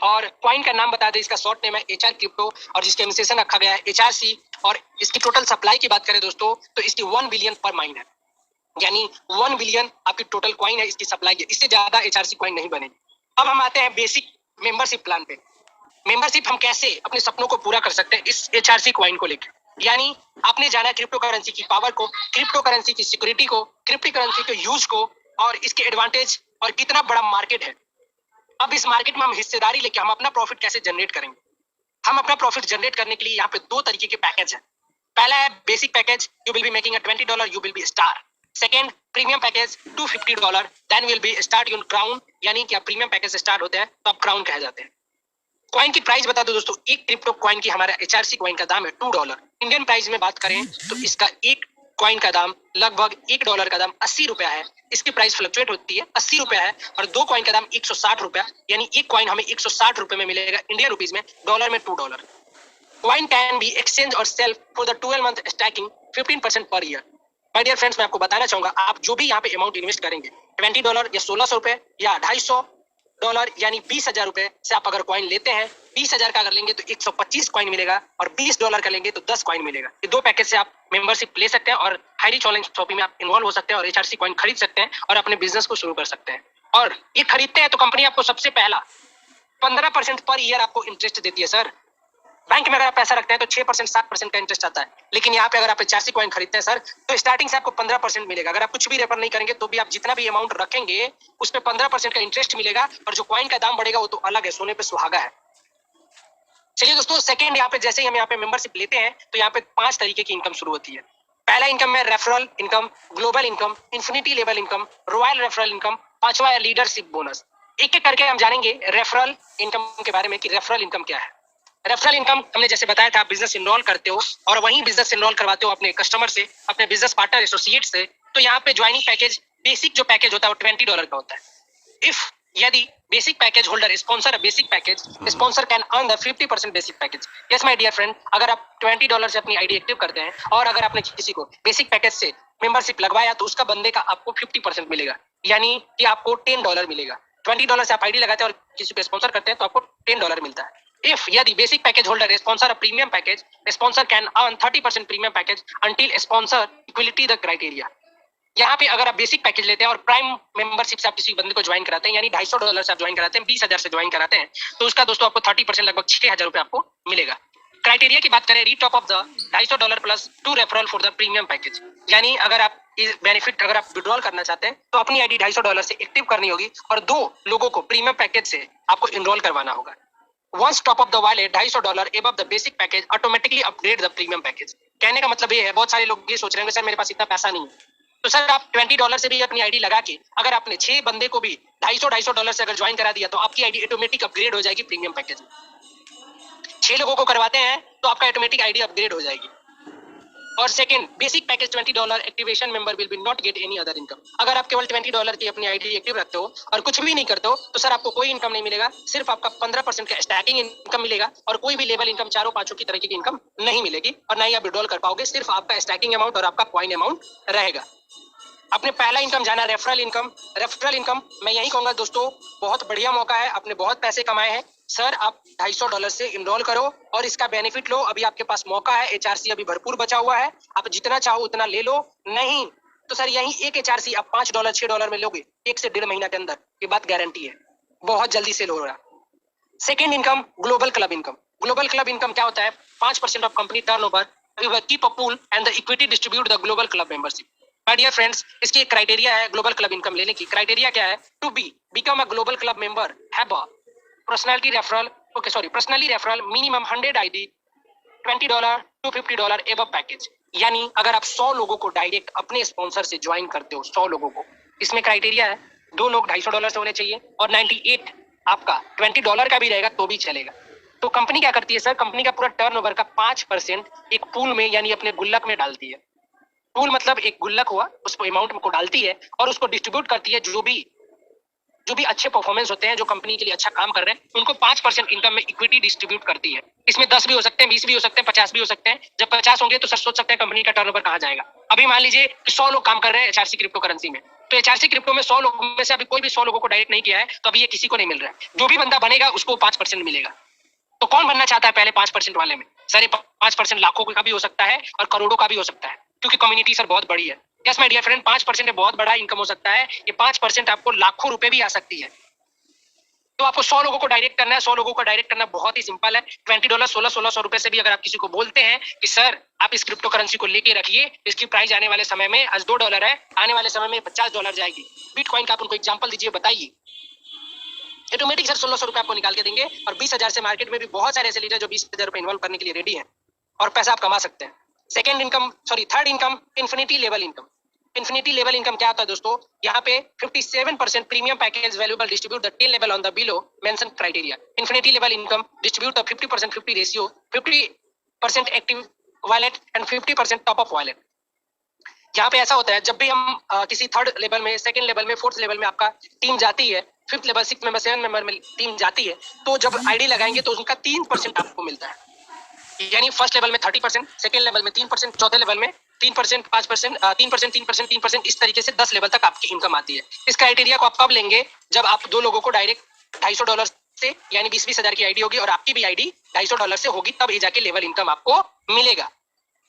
और कॉइन का नाम बता दें, इसका शॉर्ट नेम है HR क्रिप्टो और जिसके एमिसेशन रखा गया है HRC। और इसकी टोटल सप्लाई की बात करें दोस्तों तो इसकी 1 बिलियन पर माइन है, यानी 1 बिलियन आपकी टोटल कॉइन है इसकी सप्लाई है, इससे ज्यादा HRC कॉइन नहीं बनेगी। अब हम आते हैं बेसिक मेंबरशिप प्लान पे। मेंबरशिप हम कैसे अपने सपनों को पूरा कर सकते हैं इस HRC कॉइन को लेकर, यानी आपने जाना क्रिप्टो करेंसी की पावर को, क्रिप्टो करेंसी की सिक्योरिटी को, क्रिप्टो करेंसी के यूज को और इसके एडवांटेज और कितना बड़ा मार्केट है। अब इस मार्केट में हम हिस्सेदारी लेके हम अपना प्रॉफिट कैसे जनरेट करेंगे। हम अपना प्रॉफिट जनरेट करने के लिए यहाँ पे 2 तरीके के पैकेज है। पहला है basic package, you will be making a $20, you will be star. Second premium package $250, then will be start your crown, यानी कि आप प्रीमियम पैकेज से स्टार्ट होते हैं तो आप क्राउन कहे जाते हैं। कॉइन की प्राइस बता दो दोस्तों, एक क्रिप्टो कॉइन की हमारा HRC कॉइन का दाम है $2। इंडियन प्राइस में बात करें तो इसका एक कॉइन का दाम लगभग $1 का दाम 80 रुपया है। इसकी प्राइस फ्लक्चुएट होती है, 80 रुपया है और 2 कॉइन का दाम 160 रुपया, यानी एक कॉइन हमें 160 रुपए में मिलेगा इंडियन रुपीज में, डॉलर में $2। कॉइन कैन बी एक्सचेंज और sell for the 12 month staking 15% per year. My dear friends, मैं आपको बताना चाहूंगा, आप जो भी यहाँ पे अमाउंट इन्वेस्ट करेंगे $20 या 1600 रुपए या $250 यानी 20,000 रुपए से आप अगर कॉइन लेते हैं, 20,000 का अगर लेंगे तो 125 कॉइन मिलेगा और $20 का लेंगे तो 10 कॉइन मिलेगा। ये 2 पैकेज से आप मेंबरशिप ले सकते हैं और हाई रिच ऑनलाइन शॉपिंग में आप इन्वॉल्व हो सकते हैं और HRC कॉइन खरीद सकते हैं और अपने बिजनेस को शुरू कर सकते हैं। और ये खरीदते हैं तो कंपनी आपको सबसे पहला 15% पर ईयर आपको इंटरेस्ट देती है। सर, बैंक में अगर आप पैसा रखते हैं तो 6% 7% का इंटरेस्ट आता है, लेकिन यहाँ पे अगर आप HRC कॉइन खरीदते हैं सर तो स्टार्टिंग से आपको 15% मिलेगा। अगर आप कुछ भी रेफर नहीं करेंगे तो भी आप जितना भी अमाउंट रखेंगे उस पर 15% का इंटरेस्ट मिलेगा और जो कॉइन का दाम बढ़ेगा वो तो अलग है, सोने पे सुहागा है। चलिए दोस्तों, सेकंड यहाँ पे जैसे ही हम यहाँ पे मेंबरशिप लेते हैं तो यहाँ पे 5 तरीके की इनकम शुरू होती है। पहला इनकम है referral income, global income, infinity level income, royal referral income, 5वां है लीडरशिप बोनस। एक एक करके हम जानेंगे रेफरल इनकम के बारे में कि रेफरल इनकम क्या है। रेफरल इनकम हमने जैसे बताया था, आप बिजनेस इनरोल करते हो और वहीं बिजनेस इनरोल करवाते हो अपने कस्टमर से, अपने बिजनेस पार्टनर एसोसिएट से, तो यहाँ पे ज्वाइनिंग पैकेज बेसिक जो पैकेज होता है वो $20 का होता है। इफ यदि basic package holder sponsor a basic package, sponsor can earn the 50% basic package. Yes my dear friend, अगर आप $20 से अपनी आईडी एक्टिव करते हैं और अगर आपने किसी को बेसिक पैकेज से मेंबरशिप लगवाया तो उसका बंदे का आपको 50% मिलेगा, यानी कि आपको $10 मिलेगा। $20 से आप आईडी लगाते हैं और किसी को स्पॉन्सर करते हैं तो आपको $10 मिलता है। If यदि basic package holder sponsor a premium package, sponsor can earn 30% premium package until sponsor equality the criteria. यहाँ पे अगर आप बेसिक पैकेज लेते हैं और प्राइम मेंबरशिप से आप किसी बंदे को ज्वाइन कराते हैं, यानी $250 से आप ज्वाइन कराते हैं, 20,000 से ज्वाइन कराते हैं, तो उसका दोस्तों आपको 30% लगभग 6,000 रुपए आपको मिलेगा। क्राइटेरिया की बात करें, रीटॉप of the $250 plus 2 referral for the premium package, यानी अगर आप बेनिफिट अगर आप विड्रॉल करना चाहते हैं तो अपनी आईडी $250 से एक्टिव करनी होगी और 2 लोगों को प्रीमियम पैकेज से आपको इनरोल करवाना होगा। Once top of the wallet $250 above the basic package automatically upgrade the premium package। कहने का मतलब ये है, बहुत सारे लोग ये सोच रहे हैं सर मेरे पास इतना पैसा नहीं है, तो सर आप $20 से भी अपनी आईडी लगा के अगर आपने 6 बंदे को भी $250 से अगर ज्वाइन करा दिया तो आपकी आईडी ऑटोमेटिक अपग्रेड हो जाएगी प्रीमियम पैकेज में। 6 लोगों को करवाते हैं तो आपका ऑटोमेटिक आईडी अपग्रेड हो जाएगी। और second, basic package $20 activation member will be not get any other income. अगर आप केवल $20 की अपनी आईडी एक्टिव रखते हो और कुछ भी नहीं करते हो तो सर आपको कोई इनकम नहीं मिलेगा, सिर्फ आपका 15% का स्टैकिंग इनकम मिलेगा और कोई भी लेवल इनकम 4-5 की तरह की इनकम नहीं मिलेगी और ना ही आप विड्रॉल कर पाओगे, सिर्फ आपका स्टैकिंग अमाउंट और आपका कॉइन अमाउंट रहेगा। अपने पहला इनकम जाना रेफरल इनकम। रेफरल इनकम मैं यही कहूंगा दोस्तों, बहुत बढ़िया मौका है, आपने बहुत पैसे कमाए हैं सर, आप $250 से इनरोल करो और इसका बेनिफिट लो। अभी आपके पास मौका है, HRC अभी भरपूर बचा हुआ है, आप जितना चाहो उतना ले लो, नहीं तो सर यही एक HRC आप $5 $6 में लोगे 1 से 1.5 महीना के अंदर, ये बात गारंटी है, बहुत जल्दी सेल हो रहा। Second income global club income. Global club income क्या होता है? 5% of company turnover, keep a pool and the equity distribute the global club membership. My dear friends, इसकी एक क्राइटेरिया है ग्लोबल क्लब इनकम लेने की। क्राइटेरिया क्या है? To be become a global club member have a personality referral minimum 100 ID, $20 $250 above package. यानी अगर आप 100 लोगों को डायरेक्ट अपने स्पॉन्सर से ज्वाइन करते हो, 100 लोगों को, इसमें क्राइटेरिया है 2 लोग $250 से होने चाहिए और 98 आपका $20 का भी रहेगा तो भी चलेगा। तो कंपनी क्या करती है सर? कंपनी का पूरा टर्नओवर का 5% एक पूल में यानी अपने गुल्लक में डालती है। पूल मतलब एक गुल्लक हुआ, उस अमाउंट को डालती है और उसको डिस्ट्रीब्यूट करती है जो भी जो भी अच्छे परफॉर्मेंस होते हैं, जो कंपनी के लिए अच्छा काम कर रहे हैं, उनको 5% इनकम में इक्विटी डिस्ट्रीब्यूट करती है। इसमें 10 भी हो सकते हैं, 20 भी हो सकते हैं, 50 भी हो सकते हैं। जब 50 होंगे तो सर सोच सकते हैं कंपनी का टर्नओवर कहाँ जाएगा। अभी मान लीजिए 100 लोग काम कर रहे हैं एचआरसी क्रिप्टो करेंसी में, तो एचआरसी क्रिप्टो में 100 लोगों में से अभी कोई भी 100 लोगों को डायरेक्ट नहीं किया है, तो अभी ये किसी को नहीं मिल रहा है। जो भी बंदा बनेगा उसको 5% मिलेगा। तो कौन बनना चाहता है पहले 5% वाले में? सर ये 5% लाखों का भी हो सकता है और करोड़ों का भी हो सकता है, क्योंकि कम्युनिटी सर बहुत बड़ी है। यस माय डियर फ्रेंड, 5% बहुत बड़ा इनकम हो सकता है। ये 5% आपको लाखों रुपए भी आ सकती है। तो आपको 100 लोगों को डायरेक्ट करना है। 100 लोगों को डायरेक्ट करना बहुत ही सिंपल है। $20 1600 रुपए से भी अगर आप किसी को बोलते हैं कि सर आप इस क्रिप्टो करेंसी को लेके रखिए, इसकी प्राइस आने वाले समय में आज $2 है, आने वाले समय में $50 जाएगी। बिटकॉइन का आप उनको एग्जाम्पल दीजिए, बताइए, ऑटोमेटिक सर 1600 रुपए आपको निकाल के देंगे। और 20,000 से मार्केट में भी बहुत सारे ऐसे लीडर जो 20,000 रुपए इन्वॉल्व करने के लिए रेडी है और पैसा आप कमा सकते हैं। Third income infinity level income. Infinity level income क्या होता है दोस्तों? यहाँ पे 57% premium package valuable distribute the 10 level on the below mention criteria. Infinity level income distribute the 50% 50 ratio, 50% active wallet and 50% top of wallet. यहाँ पे ऐसा होता है, जब भी हम किसी थर्ड लेवल में, सेकंड लेवल में, फोर्थ लेवल में आपका टीम जाती है, fifth level, six member, seven member में टीम जाती है, तो जब आईडी लगाएंगे तो उनका 3% आपको मिलता है। यानी फर्स्ट लेवल में 30%, सेकंड लेवल में 3%, चौथे लेवल में 3%, 5%, 3%, 3%, 3%, इस तरीके से 10 लेवल तक आपकी इनकम आती है। इस क्राइटेरिया को आप कब लेंगे? जब आप दो लोगों को डायरेक्ट $250 से, यानी 20-20 हजार की आईडी होगी और आपकी भी आईडी $250 से होगी, तब ये जाके लेवल इनकम आपको मिलेगा।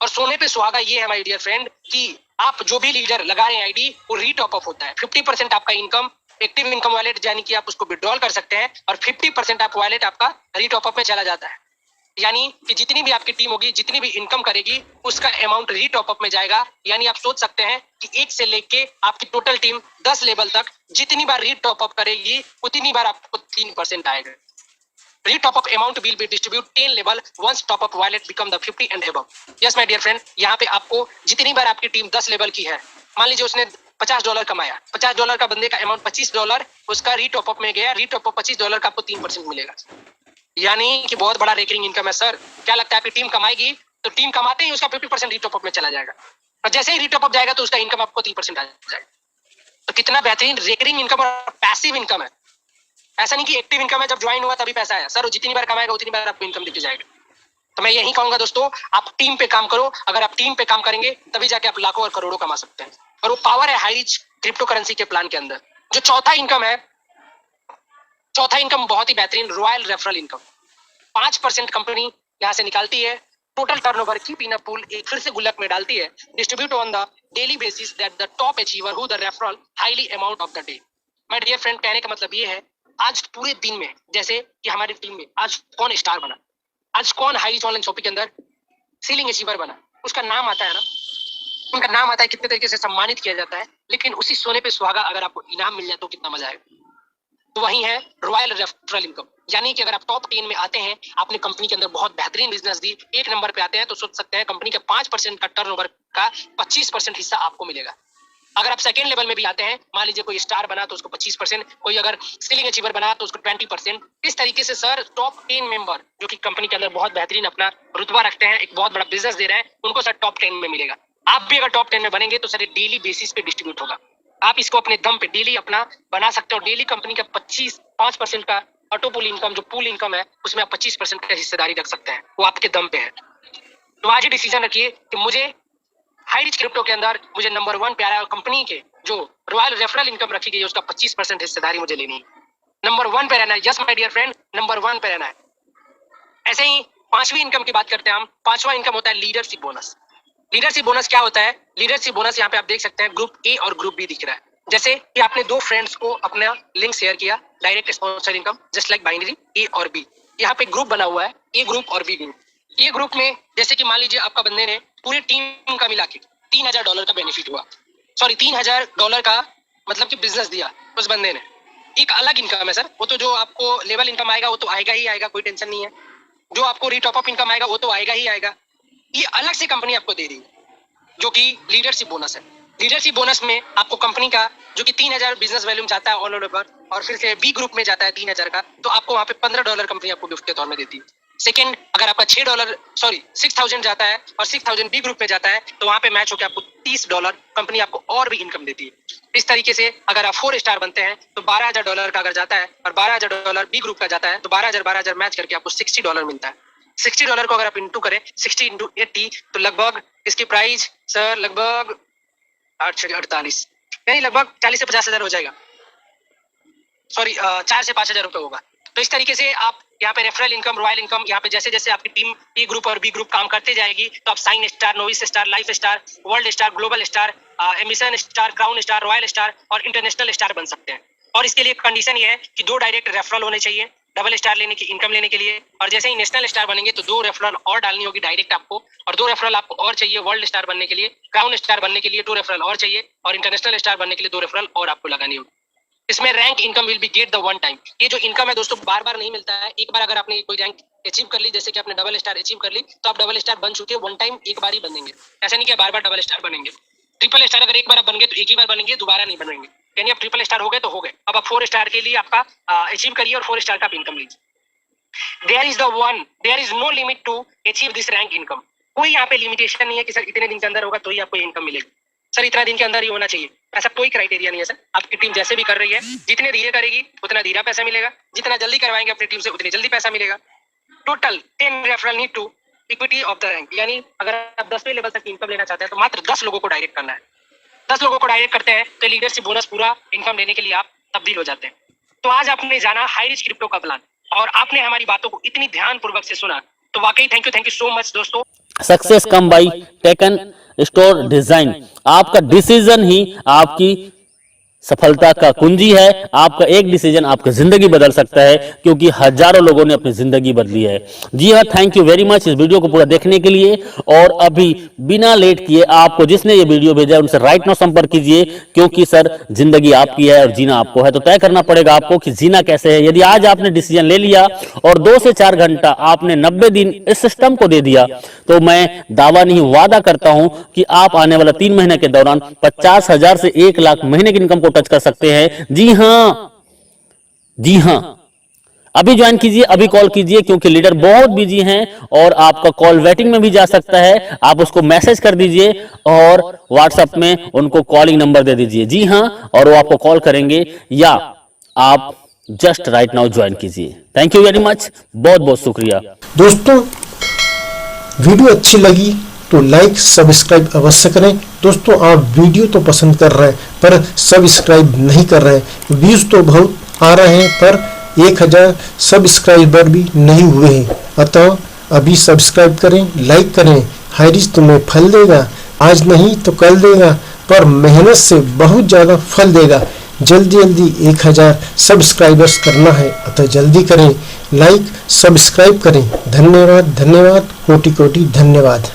और सोने पे सुहागा ये है माय डियर फ्रेंड कि आप जो भी लीडर लगा रहे हैं आईडी, वो रीटॉप अप होता है। 50% आपका इनकम एक्टिव इनकम वॉलेट, यानी कि आप उसको विड्रॉल कर सकते हैं, और 50% आप वॉलेट आपका रीटॉप अप में चला जाता है। यानी कि जितनी भी आपकी टीम होगी, जितनी भी इनकम करेगी, उसका अमाउंट रीटॉप अप में जाएगा। यानी आप सोच सकते हैं कि 1 से लेके आपकी टोटल टीम 10 लेवल तक जितनी बार रीटॉप अप करेगी, उतनी बार आपको 3% आएगा। Re-top up amount will be distribute 10 level once top up wallet become the 50 and above. Yes my dear friend, यहाँ पे आपको जितनी बार आपकी टीम 10 लेवल की है, मान लीजिए उसने $50 कमाया, $50 का बंदे का अमाउंट $25 उसका रीटॉप अप में गया, रीटॉप अप $25 का आपको 3% मिलेगा। यानी कि बहुत बड़ा रेकरिंग इनकम है सर। क्या लगता है आपकी टीम कमाएगी तो टीम कमाते ही उसका 50% रीटॉप अप में चला जाएगा, और जैसे ही रीटॉप अप जाएगा तो उसका इनकम आपको 3% आ जाएगा। तो कितना बेहतरीन रेकरिंग इनकम और पैसिव इनकम है। ऐसा नहीं कि एक्टिव इनकम है जब ज्वाइन हुआ तभी पैसा है सर, जितनी बार कमाएगा उतनी बार आपको इनकम दिखती जाएगी। तो मैं यही कहूंगा दोस्तों, आप टीम पे काम करो। अगर आप टीम पे काम करेंगे तभी जाके आप लाखों और करोड़ों कमा सकते हैं, और वो पावर है हाई रिच क्रिप्टो करेंसी के प्लान के अंदर। जो चौथा इनकम बहुत ही बेहतरीन, रॉयल रेफरल इनकम। 5% कंपनी यहाँ से निकालती है, टोटल टर्नओवर की पीना पूल एक फिर से गुल्लक में डालती है, distribute on the daily basis that the top achiever who the referral highly amount of the day. My dear friend, कहने का मतलब ये है, आज पूरे दिन में, जैसे कि हमारी टीम में आज कौन स्टार बना, आज कौन हाईली ऑनलाइन शॉपिंग के अंदर सीलिंग अचीवर बना, उसका नाम आता है ना, उनका नाम आता है, कितने तरीके से सम्मानित किया जाता है। लेकिन उसी सोने पे सुहागा अगर आपको इनाम मिल जाए तो कितना मजा आएगा। तो वही है रॉयल रेफरल इनकम। यानी कि अगर आप टॉप 10 में आते हैं, आपने कंपनी के अंदर बहुत बेहतरीन बिजनेस दी, 1 नंबर पे आते हैं, तो सोच सकते हैं कंपनी के 5% का टर्नओवर का 25% हिस्सा आपको मिलेगा। अगर आप सेकंड लेवल में भी आते हैं, मान लीजिए कोई स्टार बना तो उसको 25%, कोई अगर सीलिंग अचीवर बना तो उसको 20%। इस तरीके से सर टॉप 10 मेंबर जो कि कंपनी के अंदर बहुत बेहतरीन अपना रुतबा रखते हैं, एक बहुत बड़ा बिजनेस दे रहे हैं, उनको सर टॉप 10 में मिलेगा। आप भी अगर टॉप 10 में बनेंगे तो सर डेली बेसिस पे डिस्ट्रीब्यूट होगा। आप इसको अपने दम पे डेली अपना बना सकते हो। डेली कंपनी का 5% का ऑटो पूल इनकम, जो पूल इनकम है, उसमें आप 25% का हिस्सेदारी रख सकते हैं, वो आपके दम पे है। तो आज ही डिसीजन रखिए कि मुझे हाई रिच क्रिप्टो के अंदर मुझे नंबर 1 प्यारा है, और कंपनी के जो रॉयल रेफरल इनकम रखी गई है उसका 25% हिस्सेदारी मुझे लेनी है। नंबर 1 पे रहना है। Yes my dear friend, number 1 पे रहना है। ऐसे ही 5वीं इनकम की बात करते हैं हम। 5वां इनकम होता है लीडरशिप बोनस। लीडरशिप बोनस क्या होता है? लीडरशिप बोनस यहाँ पे आप देख सकते हैं, ग्रुप ए और ग्रुप बी दिख रहा है। जैसे कि आपने 2 फ्रेंड्स को अपना लिंक शेयर किया, direct sponsor income, just like binary A और बी। यहाँ पे ग्रुप बना हुआ है, ए ग्रुप और बी ग्रुप। ए ग्रुप में जैसे कि मान लीजिए आपका बंदे ने पूरी टीम का मिला के $3,000 का बेनिफिट हुआ, सॉरी $3,000 का मतलब कि बिजनेस दिया उस बंदे ने। एक अलग इनकम है सर, वो तो जो आपको लेवल इनकम आएगा वो तो आएगा ही आएगा, कोई टेंशन नहीं है। जो आपको रीटॉप अप इनकम आएगा वो तो आएगा ही आएगा। ये अलग से कंपनी आपको दे रही है, जो कि लीडरशिप बोनस है। लीडरशिप बोनस में आपको कंपनी का जो कि 3,000 बिजनेस वैल्यूम जाता है ऑल ओवर, और फिर से बी ग्रुप में जाता है 3,000 का, तो आपको वहाँ पे $15 कंपनी आपको गिफ्ट के तौर में देती है। सेकंड, अगर आपका $6 जाता है और 6000 बी ग्रुप में जाता है तो वहां पे मैच होकर आपको $30 कंपनी आपको और भी इनकम देती है। इस तरीके से अगर आप 4 स्टार बनते हैं तो $12,000 का अगर जाता है और $12,000 बी ग्रुप का जाता है तो 12,000 मैच करके आपको $60 मिलता है। $60 को अगर आप इंटू करें 60 इंटू 80 तो लगभग इसकी प्राइस सर लगभग 48 नहीं लगभग 40 से 50,000 हो जाएगा। 4 से 5,000 रुपए होगा। तो इस तरीके से आप यहाँ पे रेफरल इनकम, रॉयल इनकम, यहाँ पे जैसे जैसे आपकी टीम ए ग्रुप और बी ग्रुप काम करते जाएगी तो आप sign star, novice star, life star, world star, global star, emission star, crown star, royal star और इंटरनेशनल स्टार बन सकते हैं। और इसके लिए कंडीशन ये है कि 2 डायरेक्ट रेफरल होने चाहिए डबल स्टार लेने की, इनकम लेने के लिए। और जैसे ही नेशनल स्टार बनेंगे तो 2 रेफरल और डालनी होगी डायरेक्ट आपको, और 2 रेफरल आपको और चाहिए वर्ल्ड स्टार बनने के लिए। क्राउन स्टार बनने के लिए 2 रेफरल और चाहिए और इंटरनेशनल स्टार बनने के लिए 2 रेफरल और आपको लगानी होगी। इसमें rank income will be get the one time. ये जो इनकम है दोस्तों बार बार नहीं मिलता है। एक बार अगर आपने कोई रैंक अचीव कर ली, जैसे कि आपने डबल स्टार अचीव कर ली तो आप डबल स्टार बन चुके, वन टाइम एक बार ही बनेंगे। ऐसा नहीं कि बार बार डबल स्टार बनेंगे। ट्रिपल स्टार अगर एक बार आप बन गए तो एक ही बार बनेंगे, दोबारा नहीं बनेंगे। यानी आप ट्रिपल स्टार हो गए तो हो गए। अब आप 4 स्टार के लिए आपका अचीव करिए और 4 स्टार का इनकम लीजिए। There is no limit to achieve this rank income. कोई यहाँ पे लिमिटेशन नहीं है कि सर इतने दिन के अंदर होगा तो ही आपको इनकम मिलेगी, सर इतना दिन के अंदर ही होना चाहिए, ऐसा कोई क्राइटेरिया नहीं है सर। आपकी टीम जैसे भी कर रही है, जितने धीरे करेगी उतना धीरा पैसा मिलेगा, जितना जल्दी करवाएंगे अपनी टीम से उतनी जल्दी पैसा मिलेगा। Total 10 referral need to equity of the rank. यानी अगर आप 10वें लेवल तक इनकम लेना चाहते हैं तो मात्र 10 लोगों को डायरेक्ट करना है। 10 लोगों को डायरेक्ट करते हैं तो लीडरशिप बोनस पूरा इनकम लेने के लिए आप तब्दील हो जाते हैं। तो आज आपने जाना हाई रिच क्रिप्टो का प्लान और आपने हमारी बातों को इतनी ध्यानपूर्वक से सुना, तो वाकई थैंक यू सो मच दोस्तों। Success come by taken store design. आपका डिसीजन ही आपकी सफलता का कुंजी है। आपका एक डिसीजन आपकी जिंदगी बदल सकता है, क्योंकि हजारों लोगों ने अपनी जिंदगी बदली है। जी हाँ, थैंक यू वेरी मच इस वीडियो को पूरा देखने के लिए। और अभी बिना लेट किए आपको जिसने ये वीडियो भेजा है उनसे राइट नाउ संपर्क कीजिए, क्योंकि सर जिंदगी आपकी है और जीना आपको है। तो तय करना पड़ेगा आपको कि जीना कैसे है। यदि आज आपने डिसीजन ले लिया और 2 से 4 घंटा आपने 90 दिन इस सिस्टम को दे दिया, तो मैं दावा नहीं वादा करता हूं कि आप आने वाला 3 महीने के दौरान 50,000 से 1 लाख महीने की इनकम को टच कर सकते हैं। जी हां, अभी ज्वाइन कीजिए, अभी कॉल कीजिए, क्योंकि लीडर बहुत बिजी हैं और आपका कॉल वेटिंग में भी जा सकता है। आप उसको मैसेज कर दीजिए और व्हाट्सएप में उनको कॉलिंग नंबर दे दीजिए। जी हां, और वो आपको कॉल करेंगे, या आप जस्ट राइट नाउ ज्वाइन कीजिए। थैंक यू वेरी मच, बहुत बहुत शुक्रिया दोस्तों। वीडियो अच्छी लगी तो लाइक सब्सक्राइब अवश्य करें। दोस्तों आप वीडियो तो पसंद कर रहे हैं पर सब्सक्राइब नहीं कर रहे हैं। व्यूज तो बहुत आ रहे हैं पर 1000 सब्सक्राइबर भी नहीं हुए हैं। अतः अभी सब्सक्राइब करें, लाइक करें। हाई रिच तुम्हें फल देगा, आज नहीं तो कल देगा, पर मेहनत से बहुत ज़्यादा फल देगा। जल्दी जल्दी 1000 सब्सक्राइबर्स करना है, अतः जल्दी करें, लाइक सब्सक्राइब करें। धन्यवाद, कोटि कोटि धन्यवाद।